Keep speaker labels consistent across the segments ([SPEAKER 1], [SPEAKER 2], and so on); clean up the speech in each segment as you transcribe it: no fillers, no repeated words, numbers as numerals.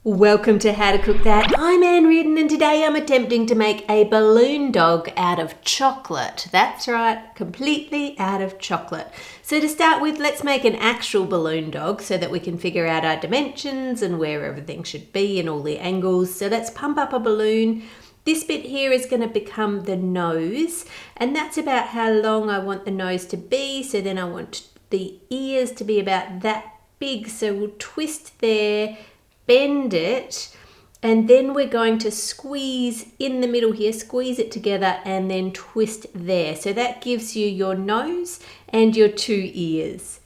[SPEAKER 1] Welcome to How to Cook That. I'm Ann Reardon and today I'm attempting to make a balloon dog out of chocolate. That's right, completely out of chocolate. So to start with, let's make an actual balloon dog so that we can figure out our dimensions and where everything should be and all the angles. So let's pump up a balloon. This bit here is going to become the nose, and that's about how long I want the nose to be. So then I want the ears to be about that big. So we'll twist there, bend it, and then we're going to squeeze in the middle here, squeeze it together and then twist there. So that gives you your nose and your two ears.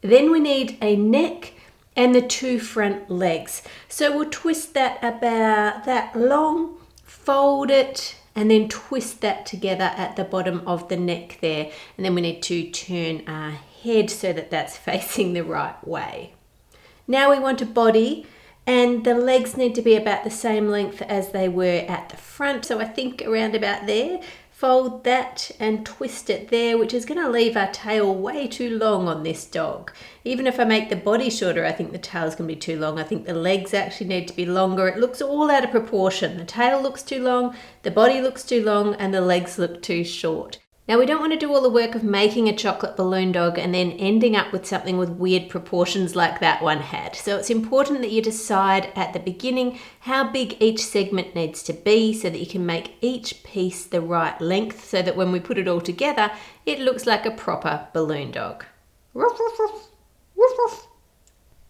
[SPEAKER 1] Then we need a neck and the two front legs. So we'll twist that about that long, fold it, and then twist that together at the bottom of the neck there. And then we need to turn our head so that that's facing the right way. Now we want a body, and the legs need to be about the same length as they were at the front. So I think around about there. Fold that and twist it there, which is going to leave our tail way too long on this dog. Even if I make the body shorter, I think the tail's going to be too long. I think the legs actually need to be longer. It looks all out of proportion. The tail looks too long, the body looks too long, and the legs look too short. Now, we don't want to do all the work of making a chocolate balloon dog and then ending up with something with weird proportions like that one had. So it's important that you decide at the beginning how big each segment needs to be so that you can make each piece the right length so that when we put it all together, it looks like a proper balloon dog.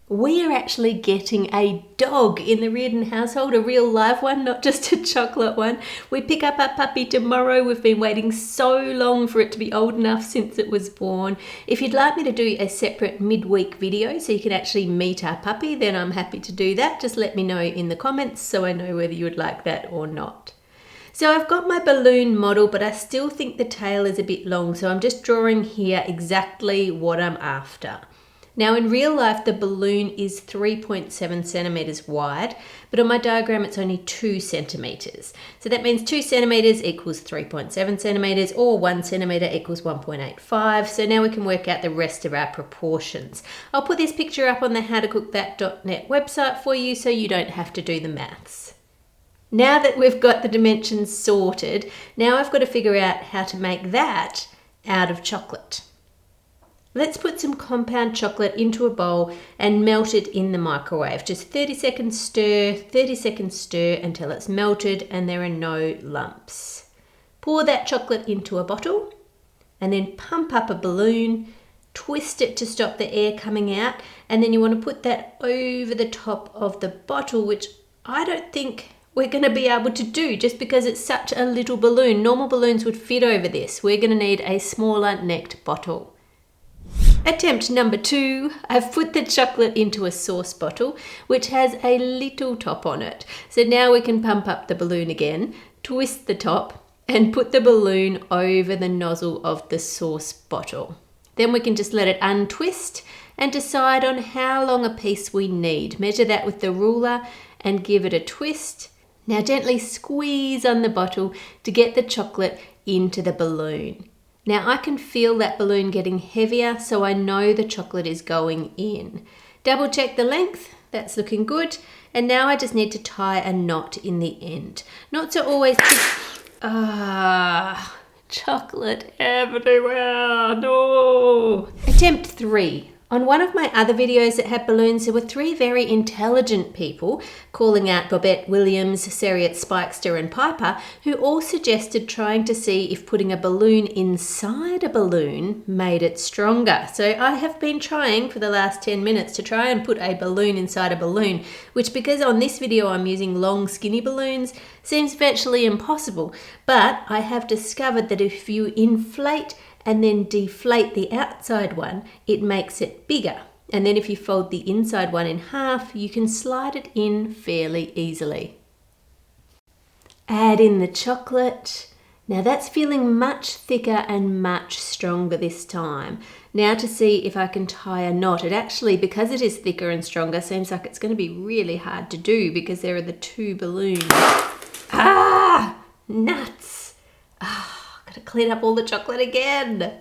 [SPEAKER 1] We are actually getting a dog in the Reardon household, a real live one, not just a chocolate one. We pick up our puppy tomorrow. We've been waiting so long for it to be old enough since it was born. If you'd like me to do a separate midweek video so you can actually meet our puppy, then I'm happy to do that. Just let me know in the comments so I know whether you would like that or not. So I've got my balloon model, but I still think the tail is a bit long, so I'm just drawing here exactly what I'm after. Now in real life, the balloon is 3.7 centimeters wide, but on my diagram, it's only 2 centimeters. So that means 2 centimeters equals 3.7 centimeters, or 1 centimeter equals 1.85. So now we can work out the rest of our proportions. I'll put this picture up on the howtocookthat.net website for you so you don't have to do the maths. Now that we've got the dimensions sorted, now I've got to figure out how to make that out of chocolate. Let's put some compound chocolate into a bowl and melt it in the microwave. Just 30 seconds stir until it's melted and there are no lumps. Pour that chocolate into a bottle and then pump up a balloon, twist it to stop the air coming out, and then you want to put that over the top of the bottle, which I don't think we're going to be able to do just because it's such a little balloon. Normal balloons would fit over this. We're going to need a smaller necked bottle. Attempt number 2, I've put the chocolate into a sauce bottle, which has a little top on it. So now we can pump up the balloon again, twist the top, and put the balloon over the nozzle of the sauce bottle. Then we can just let it untwist and decide on how long a piece we need. Measure that with the ruler and give it a twist. Now gently squeeze on the bottle to get the chocolate into the balloon. Now I can feel that balloon getting heavier, so I know the chocolate is going in. Double check the length, that's looking good. And now I just need to tie a knot in the end. Knots are always chocolate everywhere, no. Attempt 3. On one of my other videos that had balloons, there were 3 very intelligent people, calling out Bobette, Williams, Seriet, Spikester and Piper, who all suggested trying to see if putting a balloon inside a balloon made it stronger. So I have been trying for the last 10 minutes to try and put a balloon inside a balloon, which, because on this video I'm using long skinny balloons, seems virtually impossible. But I have discovered that if you inflate and then deflate the outside one, it makes it bigger. And then if you fold the inside one in half, you can slide it in fairly easily. Add in the chocolate. Now that's feeling much thicker and much stronger this time. Now to see if I can tie a knot. It actually, because it is thicker and stronger, seems like it's going to be really hard to do because there are the 2 balloons. Nuts! Gotta clean up all the chocolate again.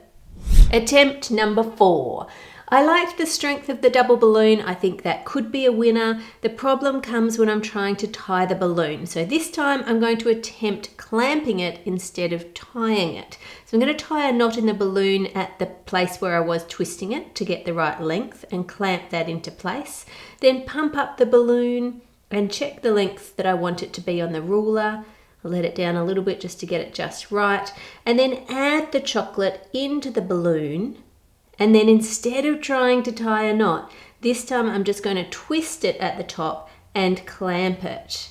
[SPEAKER 1] Attempt number 4. I liked the strength of the double balloon. I think that could be a winner. The problem comes when I'm trying to tie the balloon. So this time I'm going to attempt clamping it instead of tying it. So I'm going to tie a knot in the balloon at the place where I was twisting it to get the right length and clamp that into place. Then pump up the balloon and check the length that I want it to be on the ruler. I'll let it down a little bit just to get it just right. And then add the chocolate into the balloon. And then instead of trying to tie a knot, this time I'm just going to twist it at the top and clamp it.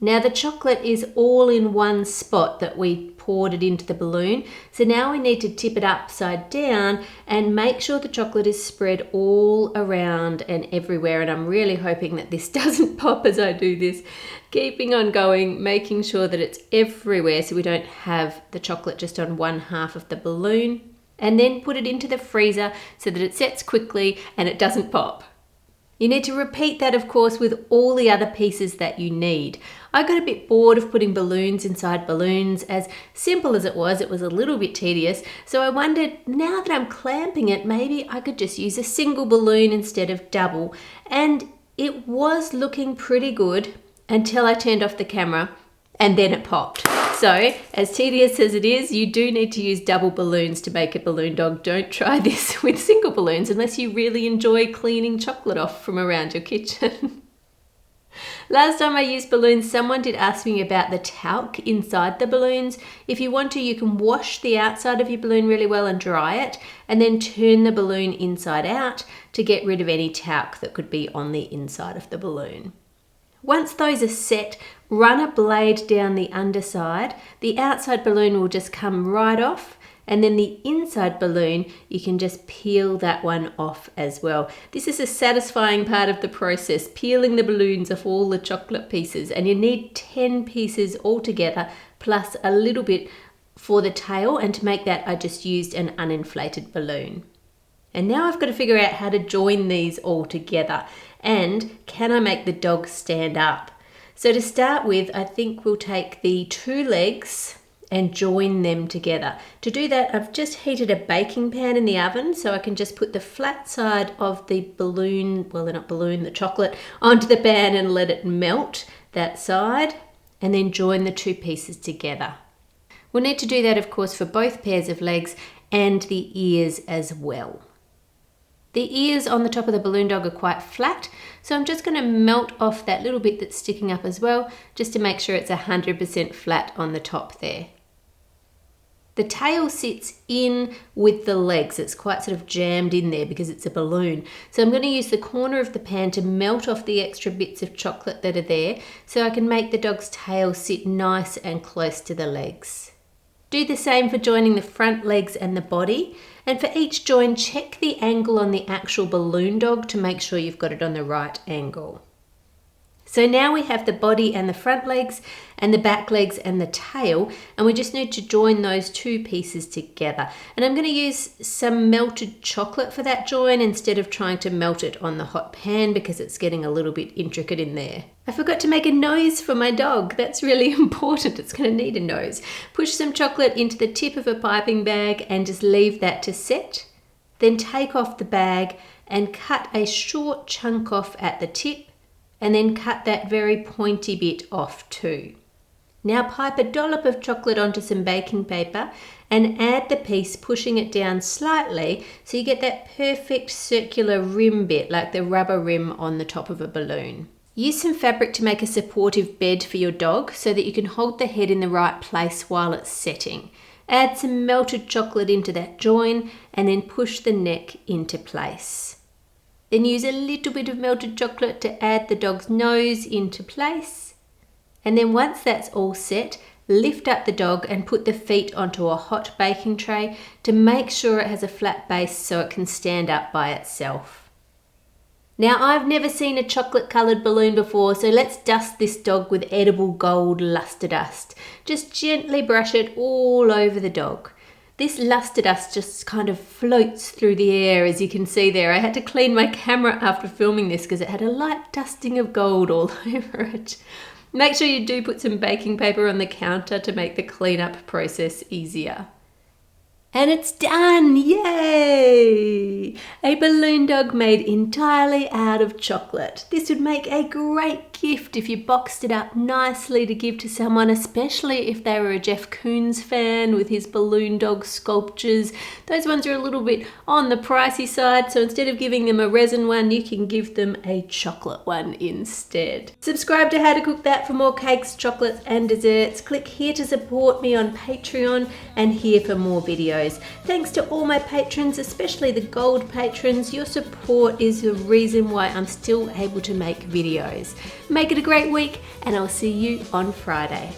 [SPEAKER 1] Now the chocolate is all in one spot that we poured it into the balloon. So now we need to tip it upside down and make sure the chocolate is spread all around and everywhere. And I'm really hoping that this doesn't pop as I do this. Keeping on going, making sure that it's everywhere so we don't have the chocolate just on one half of the balloon. And then put it into the freezer so that it sets quickly and it doesn't pop. You need to repeat that, of course, with all the other pieces that you need. I got a bit bored of putting balloons inside balloons. As simple as it was a little bit tedious. So I wondered, now that I'm clamping it, maybe I could just use a single balloon instead of double. And it was looking pretty good until I turned off the camera and then it popped. So, as tedious as it is, you do need to use double balloons to make a balloon dog. Don't try this with single balloons unless you really enjoy cleaning chocolate off from around your kitchen. Last time I used balloons, someone did ask me about the talc inside the balloons. If you want to, you can wash the outside of your balloon really well and dry it, and then turn the balloon inside out to get rid of any talc that could be on the inside of the balloon. Once those are set, run a blade down the underside. The outside balloon will just come right off, and then the inside balloon, you can just peel that one off as well. This is a satisfying part of the process, peeling the balloons off all the chocolate pieces, and you need 10 pieces altogether, plus a little bit for the tail, and to make that I just used an uninflated balloon. And now I've got to figure out how to join these all together. And can I make the dog stand up? So to start with, I think we'll take the 2 legs and join them together. To do that, I've just heated a baking pan in the oven so I can just put the flat side of the balloon, well, not balloon, the chocolate, onto the pan and let it melt that side, and then join the 2 pieces together. We'll need to do that, of course, for both pairs of legs and the ears as well. The ears on the top of the balloon dog are quite flat, so I'm just going to melt off that little bit that's sticking up as well, just to make sure it's 100% flat on the top there. The tail sits in with the legs. It's quite sort of jammed in there because it's a balloon. So I'm going to use the corner of the pan to melt off the extra bits of chocolate that are there, so I can make the dog's tail sit nice and close to the legs. Do the same for joining the front legs and the body. And for each join, check the angle on the actual balloon dog to make sure you've got it on the right angle. So now we have the body and the front legs and the back legs and the tail, and we just need to join those 2 pieces together. And I'm going to use some melted chocolate for that join instead of trying to melt it on the hot pan because it's getting a little bit intricate in there. I forgot to make a nose for my dog. That's really important. It's going to need a nose. Push some chocolate into the tip of a piping bag and just leave that to set. Then take off the bag and cut a short chunk off at the tip, and then cut that very pointy bit off too. Now pipe a dollop of chocolate onto some baking paper and add the piece, pushing it down slightly so you get that perfect circular rim bit, like the rubber rim on the top of a balloon. Use some fabric to make a supportive bed for your dog so that you can hold the head in the right place while it's setting. Add some melted chocolate into that join and then push the neck into place. Then use a little bit of melted chocolate to add the dog's nose into place. And then once that's all set, lift up the dog and put the feet onto a hot baking tray to make sure it has a flat base so it can stand up by itself. Now I've never seen a chocolate coloured balloon before, so let's dust this dog with edible gold luster dust. Just gently brush it all over the dog. This luster dust just kind of floats through the air, as you can see there. I had to clean my camera after filming this because it had a light dusting of gold all over it. Make sure you do put some baking paper on the counter to make the cleanup process easier. And it's done! Yay! A balloon dog made entirely out of chocolate. This would make a great gift if you boxed it up nicely to give to someone, especially if they were a Jeff Koons fan with his balloon dog sculptures. Those ones are a little bit on the pricey side, so instead of giving them a resin one, you can give them a chocolate one instead. Subscribe to How to Cook That for more cakes, chocolates and desserts. Click here to support me on Patreon and here for more videos. Thanks to all my patrons, especially the gold patrons. Your support is the reason why I'm still able to make videos. Make it a great week, and I'll see you on Friday.